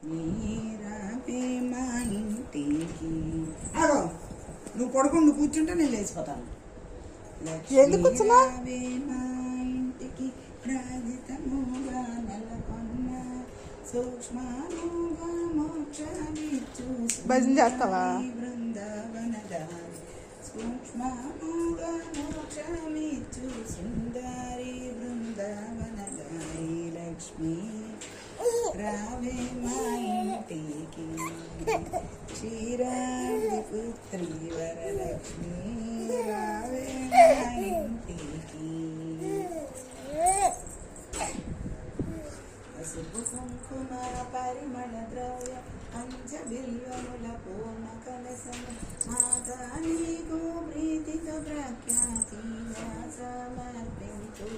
రావే మా ఇంటికి. అగో నువ్వు పడుకొని నువ్వు కూర్చుంటే నేను లేచిపోతాను. ఎందుకు రావే మా ఇంటికి రాజితముగా నెలకొన్న సూక్ష్మముగా మోక్షమిచ్చు భజన చేస్తావా? బృందావన దారి సూక్ష్మముగా మోక్షమిచ్చు సుందరి బృందావన దారి లక్ష్మి రావే మా ఇంటికి క్షీరాబ్ది పుత్రి వరలక్ష్మి రావే మా ఇంటికి. పసుపు కుంకుమ పరిమళ ద్రవ్య పంచబిల్వముల పూర్ణ కలసము మాతా నీకు ప్రీతితో ప్రఖ్యాతిగా సమర్పించు.